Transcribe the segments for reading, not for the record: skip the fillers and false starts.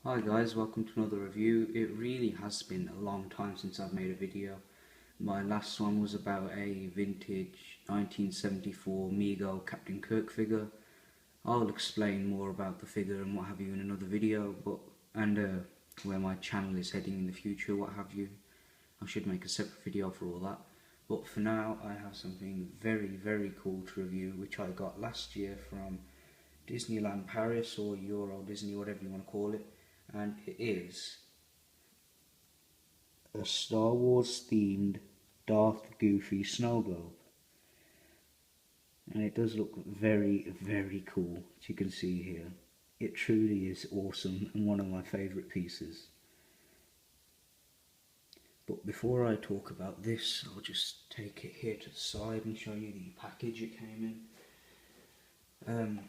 Hi guys, welcome to another review. It really has been a long time since I've made a video. My last one was about a vintage 1974 Mego Captain Kirk figure. I'll explain more about the figure and what have you in another video, and where my channel is heading in the future, what have you. I should make a separate video for all that. But for now, I have something very cool to review, which I got last year from DisneyLand Paris, or Euro Disney, whatever you want to call it. And it is a Star Wars themed Darth Goofy snow globe, and it does look very cool, as you can see here. It truly is awesome and one of my favourite pieces. But before I talk about this, I'll just take it here to the side and show you the package it came in.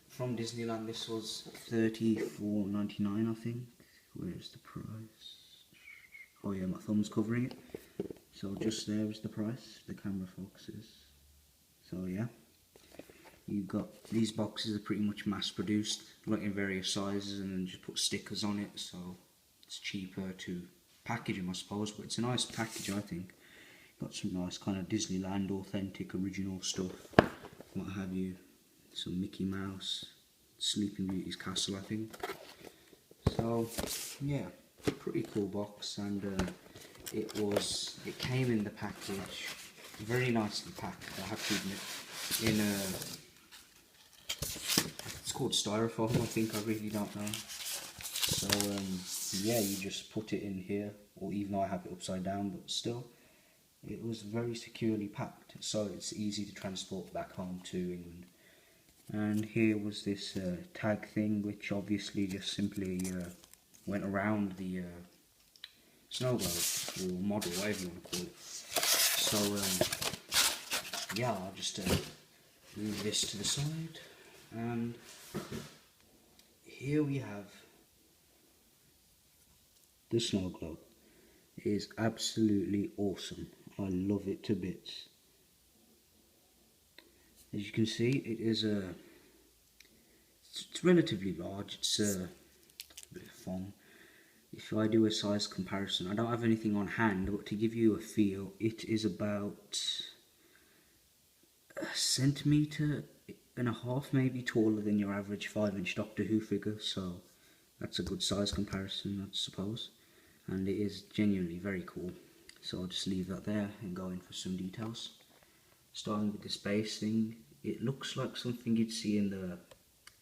From Disneyland, this was $34.99, I think. Where's the price? Oh yeah, my thumb's covering it. So just there is the price. The camera focuses. So yeah, you got these boxes are pretty much mass produced, like in various sizes, and then just put stickers on it. So it's cheaper to package them, I suppose. But it's a nice package, I think. Got some nice kind of Disneyland authentic original stuff, what have you. Some Mickey Mouse, Sleeping Beauty's castle, I think. So yeah, pretty cool box, and it came in the package very nicely packed, I have to admit, in a, it's called styrofoam, I think. I really don't know. So yeah, you just put it in here, or even though I have it upside down, but still it was very securely packed, so it's easy to transport back home to England. And here was this tag thing, which obviously just simply went around the snow globe, or model, whatever you want to call it. So yeah, I'll just move this to the side, and here we have the snow globe. It is absolutely awesome. I love it to bits. As you can see, it is it's relatively large. It's a bit of fun. If I do a size comparison, I don't have anything on hand, but to give you a feel, it is about a centimetre and a half, maybe, taller than your average 5-inch Doctor Who figure. So that's a good size comparison, I suppose. And it is genuinely very cool. So I'll just leave that there and go in for some details. Starting with this base thing, it looks like something you'd see in the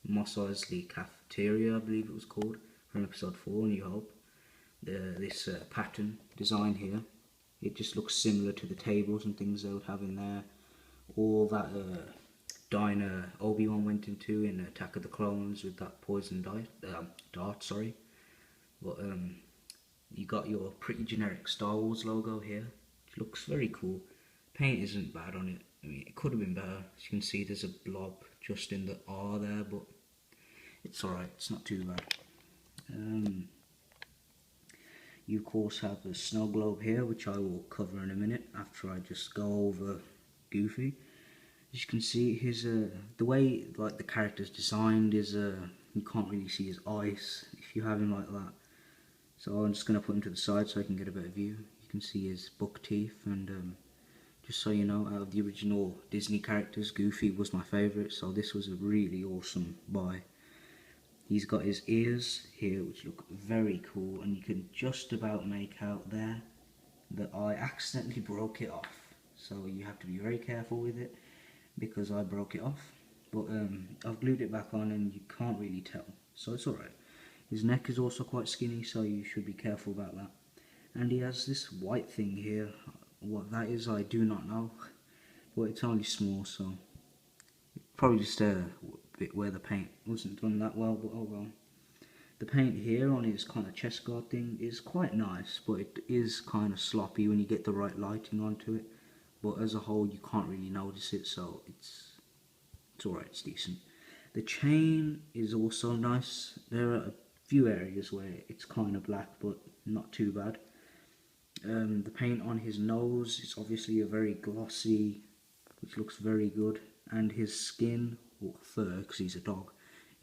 Mos Eisley cafeteria, I believe it was called, from episode 4, New Hope. This pattern design here, it just looks similar to the tables and things they would have in there, or that diner Obi-Wan went into in Attack of the Clones with that poison dart, sorry. But you got your pretty generic Star Wars logo here, which looks very cool. Paint isn't bad on it. I mean, it could have been better. As you can see, there's a blob just in the R there, but it's alright, it's not too bad. You of course have the snow globe here, which I will cover in a minute after I just go over Goofy. As you can see, his the way like the character's designed is you can't really see his eyes if you have him like that. So I'm just going to put him to the side so I can get a better view. You can see his buck teeth, and just so you know, out of the original Disney characters, Goofy was my favourite, so this was a really awesome buy. He's got his ears here, which look very cool, and you can just about make out there that I accidentally broke it off. So you have to be very careful with it, because I broke it off. But I've glued it back on and you can't really tell, so it's alright. His neck is also quite skinny, so you should be careful about that. And he has this white thing here. What that is, I do not know, but it's only small, so probably just a bit where the paint wasn't done that well, but oh well. The paint here on his kind of chest guard thing is quite nice, but it is kind of sloppy when you get the right lighting onto it. But as a whole, you can't really notice it, so it's alright, it's decent. The chain is also nice. There are a few areas where it's kind of black, but not too bad. The paint on his nose is obviously a very glossy, which looks very good, and his skin, or fur, because he's a dog,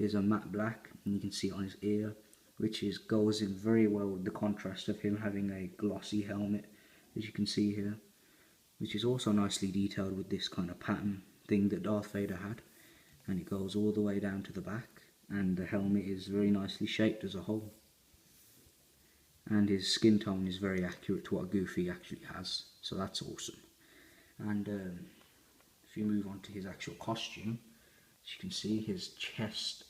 is a matte black, and you can see it on his ear. which goes in very well with the contrast of him having a glossy helmet, as you can see here, which is also nicely detailed with this kind of pattern thing that Darth Vader had, and it goes all the way down to the back, and the helmet is very nicely shaped as a whole, and his skin tone is very accurate to what Goofy actually has, so that's awesome. And if you move on to his actual costume, as you can see, his chest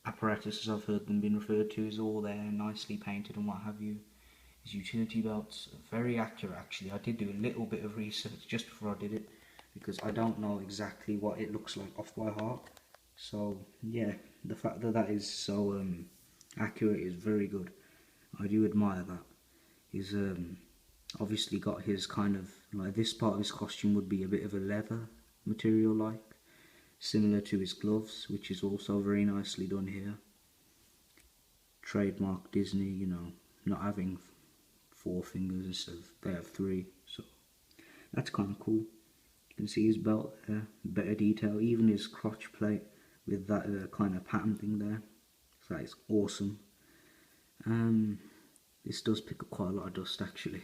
apparatus, as I've heard them being referred to, is all there, nicely painted and what have you. His utility belts are very accurate actually. I did do a little bit of research just before I did it, because I don't know exactly what it looks like off by heart. So yeah, the fact that that is so accurate is very good. I do admire that. He's obviously got his kind of, like, this part of his costume would be a bit of a leather material, like similar to his gloves, which is also very nicely done here. Trademark Disney, you know, not having 4 fingers instead of they have 3, so that's kind of cool. You can see his belt there, better detail, even his crotch plate with that kind of pattern thing there, so that is awesome. This does pick up quite a lot of dust actually.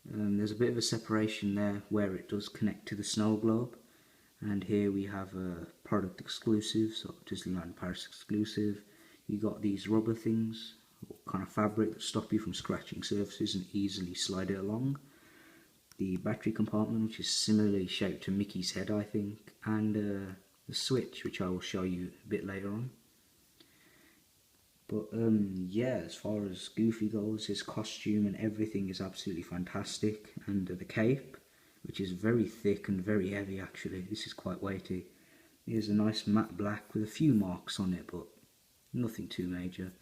There's a bit of a separation there where it does connect to the snow globe, and here we have a product exclusive, so DisneyLand Paris exclusive. You got these rubber things, kind of fabric, that stop you from scratching surfaces and easily slide it along. The battery compartment, which is similarly shaped to Mickey's head, I think, and the switch, which I will show you a bit later on. But yeah, as far as Goofy goes, his costume and everything is absolutely fantastic, and the cape, which is very thick and very heavy actually, this is quite weighty. Here's a nice matte black with a few marks on it, but nothing too major.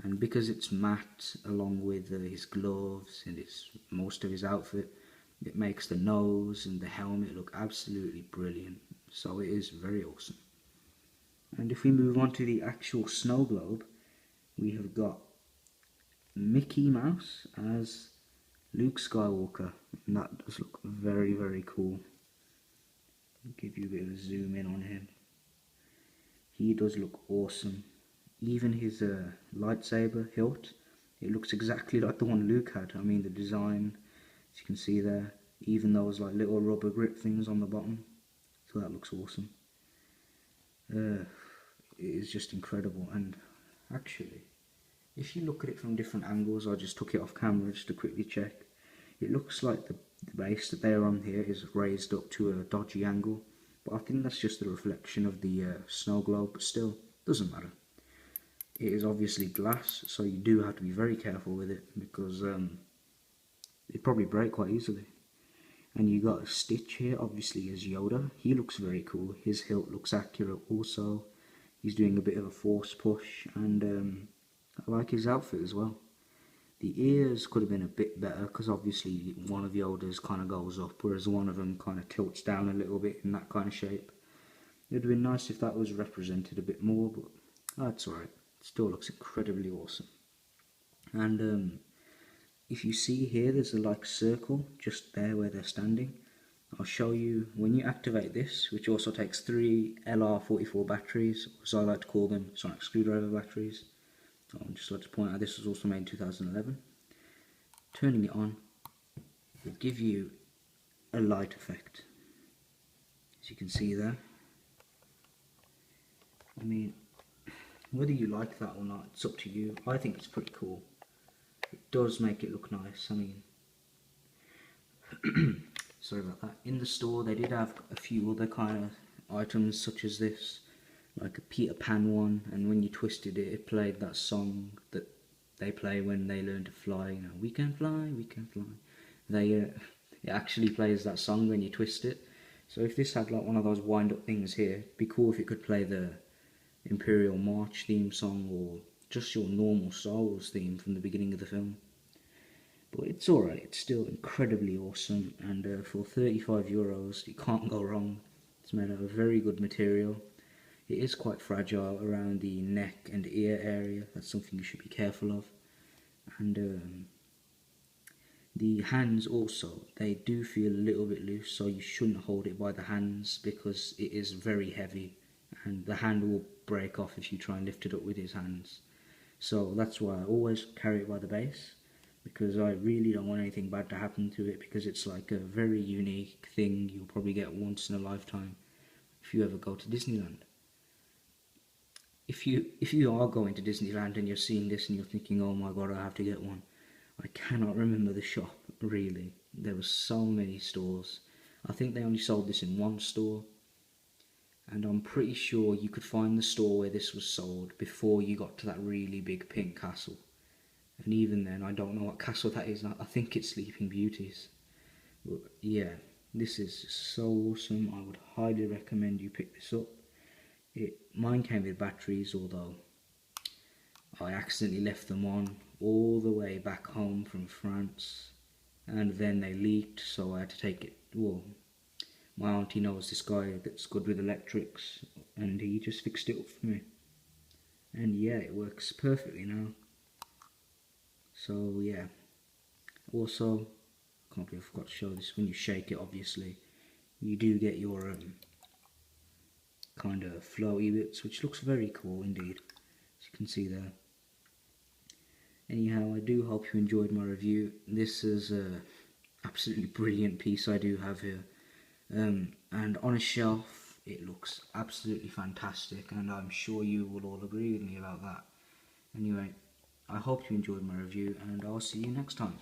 And because it's matte, along with his gloves and most of his outfit, it makes the nose and the helmet look absolutely brilliant. So it is very awesome. And if we move on to the actual snow globe, we have got Mickey Mouse as Luke Skywalker, and that does look very, very cool. I'll give you a bit of a zoom in on him. He does look awesome. Even his lightsaber hilt, it looks exactly like the one Luke had. I mean, the design, as you can see there, even those like little rubber grip things on the bottom, so that looks awesome. It is just incredible. And actually, if you look at it from different angles, I just took it off camera just to quickly check, it looks like the base that they're on here is raised up to a dodgy angle, but I think that's just the reflection of the snow globe, but still, doesn't matter. It is obviously glass, so you do have to be very careful with it, because it'd probably break quite easily. And you got a Stitch here, obviously as Yoda. He looks very cool. His hilt looks accurate also. He's doing a bit of a force push, and I like his outfit as well. The ears could have been a bit better, because obviously one of Yoda's kind of goes up, whereas one of them kind of tilts down a little bit in that kind of shape. It would have been nice if that was represented a bit more, but that's alright. Still looks incredibly awesome. And if you see here, there's a like circle just there where they're standing. I'll show you when you activate this, which also takes 3 LR44 batteries, as I like to call them, sonic screwdriver batteries. I'd just like to point out this was also made in 2011. Turning it on will give you a light effect, as you can see there. I mean, whether you like that or not, it's up to you. I think it's pretty cool. It does make it look nice. I mean, sorry about that. In the store, they did have a few other kind of items, such as this, like a Peter Pan one, and when you twisted it, it played that song that they play when they learn to fly. You know, we can fly, we can fly. It actually plays that song when you twist it. So if this had like one of those wind-up things here, it'd be cool if it could play the Imperial March theme song, or just your normal Star Wars theme from the beginning of the film. But it's alright, it's still incredibly awesome, and for €35 you can't go wrong. It's made out of very good material. It is quite fragile around the neck and ear area, that's something you should be careful of. And the hands also, they do feel a little bit loose, so you shouldn't hold it by the hands because it is very heavy, and the hand will break off if you try and lift it up with his hands. So that's why I always carry it by the base, because I really don't want anything bad to happen to it, because it's like a very unique thing you'll probably get once in a lifetime if you ever go to Disneyland. If you are going to Disneyland and you're seeing this and you're thinking, oh my god, I have to get one, I cannot remember the shop really. There were so many stores. I think they only sold this in one store, and I'm pretty sure you could find the store where this was sold before you got to that really big pink castle. And even then, I don't know what castle that is. I think it's Sleeping Beauty's. But yeah, this is so awesome. I would highly recommend you pick this up. Mine came with batteries, although I accidentally left them on all the way back home from France, and then they leaked, so I had to take it. Well, my auntie knows this guy that's good with electrics, and he just fixed it up for me. And yeah, it works perfectly now. So yeah. Also, I can't believe I forgot to show this. When you shake it, obviously, you do get your kind of flowy bits, which looks very cool indeed, as you can see there. Anyhow, I do hope you enjoyed my review. This is a absolutely brilliant piece I do have here, and on a shelf it looks absolutely fantastic, and I'm sure you will all agree with me about that. Anyway, I hope you enjoyed my review, and I'll see you next time.